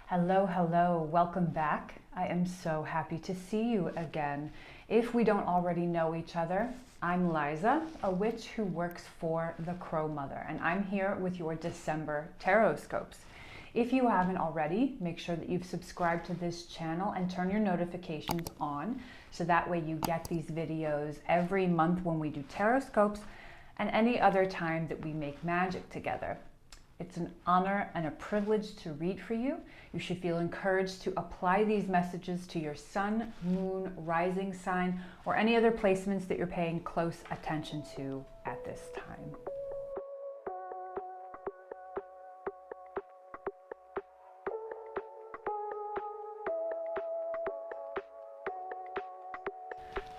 Hello, hello, welcome back. I am so happy to see you again. If we don't already know each other, I'm Liza, a witch who works for the Crow Mother, and I'm here with your December TarotScopes. If you haven't already, make sure that you've subscribed to this channel and turn your notifications on so that way you get these videos every month when we do TarotScopes and any other time that we make magic together. It's an honor and a privilege to read for you. You should feel encouraged to apply these messages to your sun, moon, rising sign, or any other placements that you're paying close attention to at this time.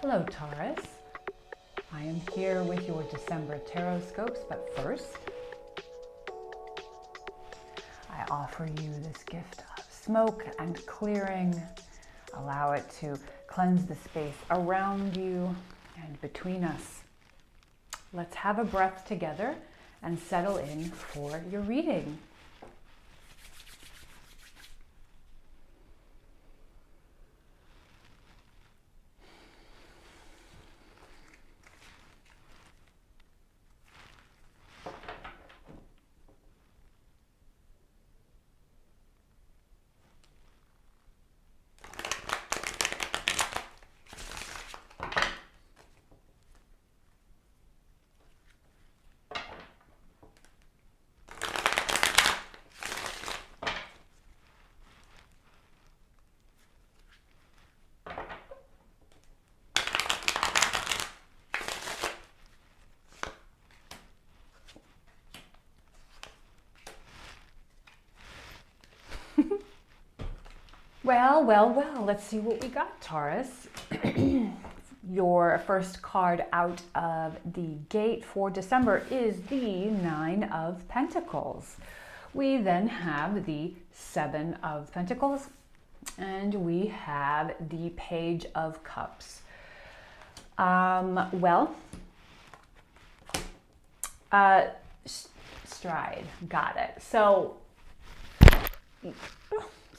Hello, Taurus. I am here with your December TarotScopes, but first, I offer you this gift of smoke and clearing. Allow it to cleanse the space around you and between us. Let's have a breath together and settle in for your reading. Well, let's see what we got, Taurus. Your first card out of the gate for December is the Nine of Pentacles. We then have the Seven of Pentacles, and we have the Page of Cups. Stride, got it. So,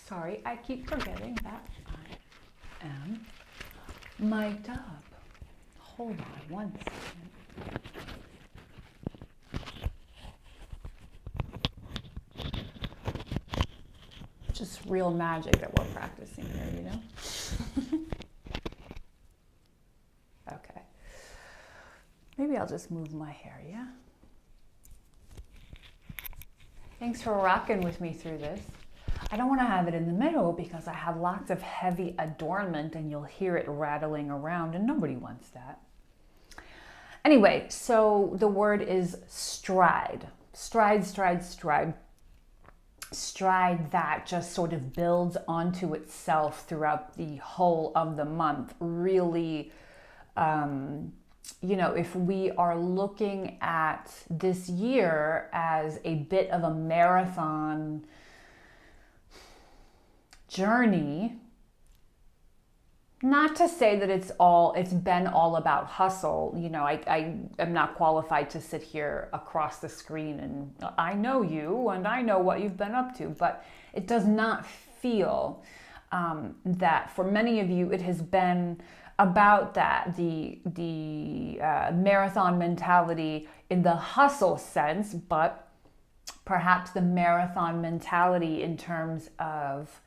sorry, I keep forgetting that I am mic'd up. Hold on one second. Just real magic that we're practicing here, you know? Okay. Maybe I'll just move my hair, yeah? Thanks for rocking with me through this. I don't want to have it in the middle because I have lots of heavy adornment and you'll hear it rattling around and nobody wants that. Anyway, so the word is stride. Stride, stride, stride. Stride that just sort of builds onto itself throughout the whole of the month. Really, you know, if we are looking at this year as a bit of a marathon journey, not to say that it's been all about hustle. You know, I am not qualified to sit here across the screen and I know you and I know what you've been up to, but it does not feel that for many of you it has been about that, the marathon mentality in the hustle sense, but perhaps the marathon mentality in terms of,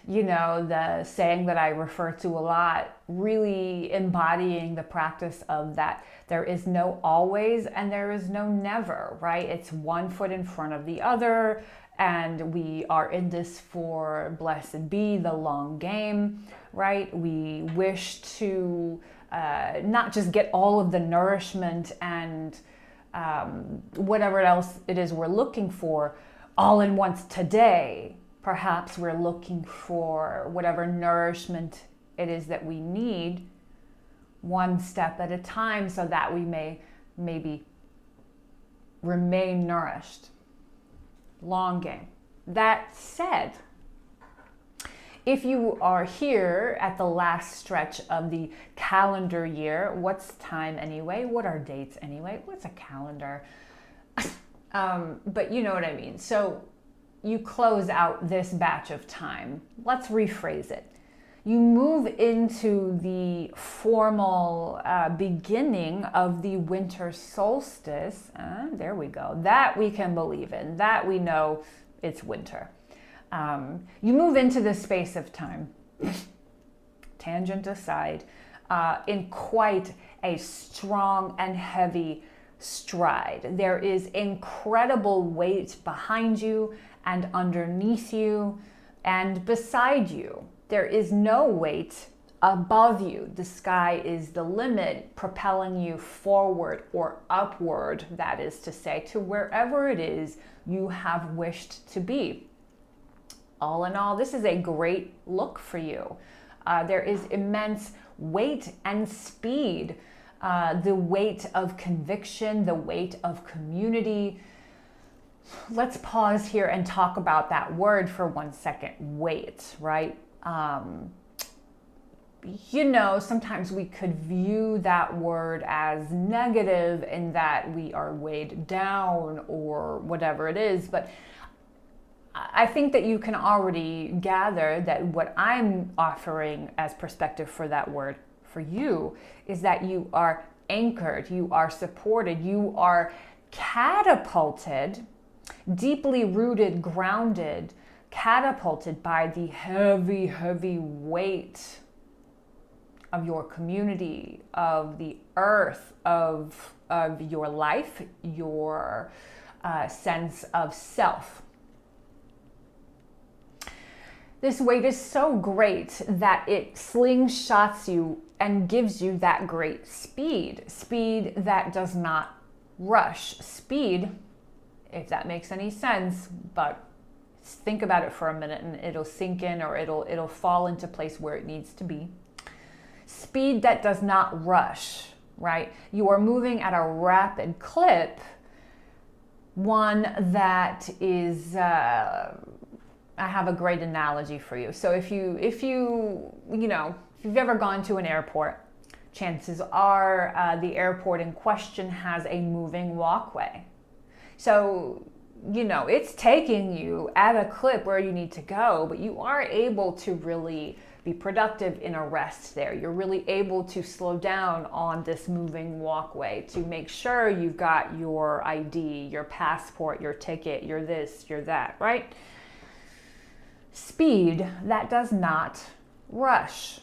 you know, the saying that I refer to a lot, really embodying the practice of that there is no always and there is no never, right? It's one foot in front of the other, and we are in this for, blessed be, the long game, right? We wish to not just get all of the nourishment and whatever else it is we're looking for all in once today. Perhaps we're looking for whatever nourishment it is that we need one step at a time so that we may maybe remain nourished. Long game. That said, if you are here at the last stretch of the calendar year, what's time anyway? What are dates anyway? What's a calendar? But you know what I mean. So you close out this batch of time. Let's rephrase it. You move into the formal beginning of the winter solstice. There we go. That we can believe in. That we know it's winter. You move into the space of time, tangent aside, in quite a strong and heavy stride. There is incredible weight behind you and underneath you and beside you. There is no weight above you. The sky is the limit, propelling you forward or upward, that is to say, to wherever it is you have wished to be. All in all, this is a great look for you. There is immense weight and speed, the weight of conviction, the weight of community. Let's pause here and talk about that word for 1 second, weight, right? Sometimes we could view that word as negative in that we are weighed down or whatever it is, but I think that you can already gather that what I'm offering as perspective for that word for you is that you are anchored, you are supported, you are catapulted, deeply rooted, grounded, catapulted by the heavy, heavy weight of your community, of the earth, of your life, your sense of self. This weight is so great that it slingshots you and gives you that great speed. Speed that does not rush. Speed, if that makes any sense, but think about it for a minute and it'll sink in, or it'll fall into place where it needs to be. Speed that does not rush, right? You are moving at a rapid clip, one that is I have a great analogy for you. So if you've ever gone to an airport, chances are the airport in question has a moving walkway. So, it's taking you at a clip where you need to go, but you are able to really be productive in a rest there. You're really able to slow down on this moving walkway to make sure you've got your ID, your passport, your ticket, your this, your that, right? Speed that does not rush.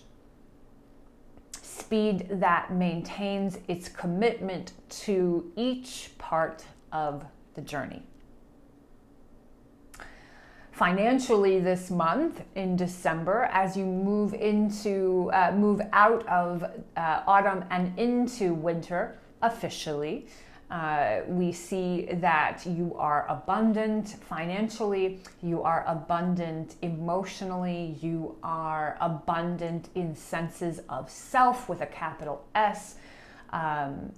Speed that maintains its commitment to each part of the journey. Financially this month in December, as you move out of autumn and into winter officially, we see that you are abundant financially, you are abundant emotionally, you are abundant in senses of self with a capital S,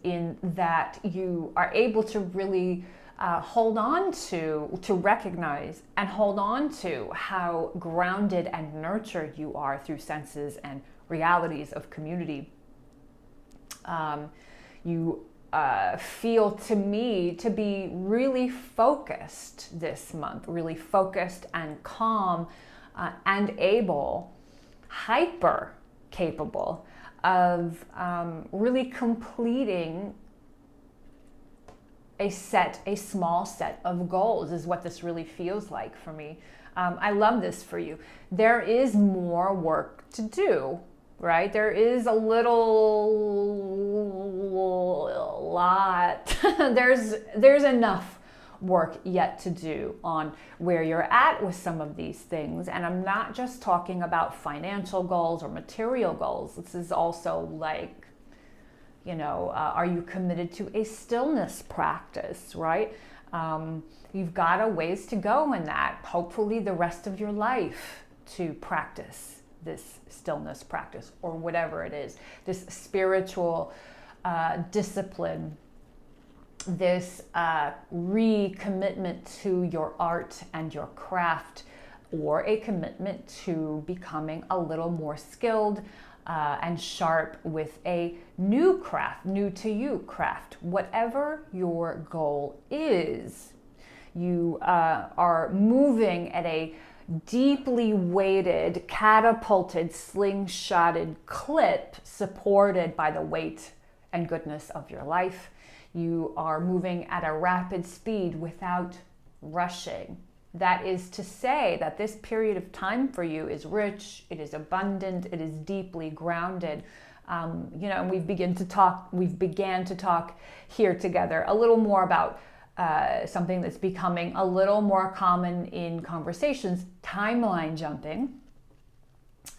in that you are able to really hold on to recognize and hold on to how grounded and nurtured you are through senses and realities of community. You feel to me to be really focused this month, really focused and calm and hyper capable of really completing a small set of goals is what this really feels like for me. I love this for you. There is more work to do, right? There is a lot. There's enough work yet to do on where you're at with some of these things. And I'm not just talking about financial goals or material goals. This is also like, are you committed to a stillness practice, right? You've got a ways to go in that. Hopefully the rest of your life to practice this stillness practice or whatever it is, this spiritual discipline, this recommitment to your art and your craft, or a commitment to becoming a little more skilled and sharp with a new craft, new to you craft, whatever your goal is. You are moving at a deeply weighted, catapulted, slingshotted clip supported by the weight and goodness of your life. You are moving at a rapid speed without rushing. That is to say that this period of time for you is rich, it is abundant, it is deeply grounded. And we began to talk here together a little more about something that's becoming a little more common in conversations, timeline jumping.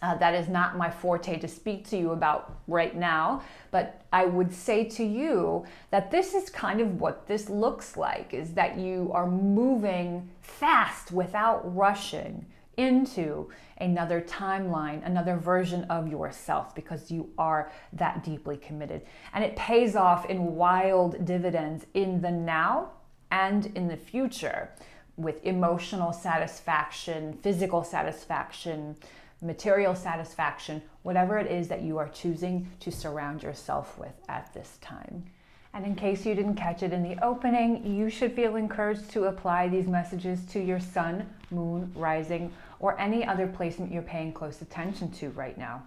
That is not my forte to speak to you about right now, but I would say to you that this is kind of what this looks like, is that you are moving fast without rushing into another timeline, another version of yourself, because you are that deeply committed. And it pays off in wild dividends in the now and in the future, with emotional satisfaction, physical satisfaction, material satisfaction, whatever it is that you are choosing to surround yourself with at this time. And in case you didn't catch it in the opening, you should feel encouraged to apply these messages to your sun, moon, rising, or any other placement you're paying close attention to right now.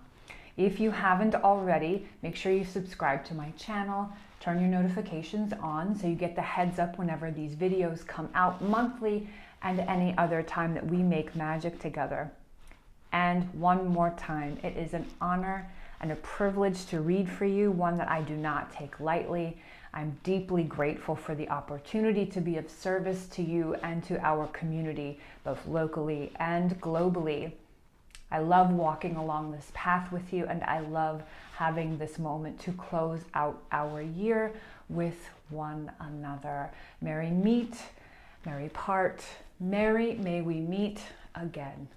If you haven't already, make sure you subscribe to my channel, turn your notifications on so you get the heads up whenever these videos come out monthly and any other time that we make magic together. And one more time, it is an honor and a privilege to read for you, one that I do not take lightly. I'm deeply grateful for the opportunity to be of service to you and to our community, both locally and globally. I love walking along this path with you, and I love having this moment to close out our year with one another. Merry meet, merry part, merry may we meet again.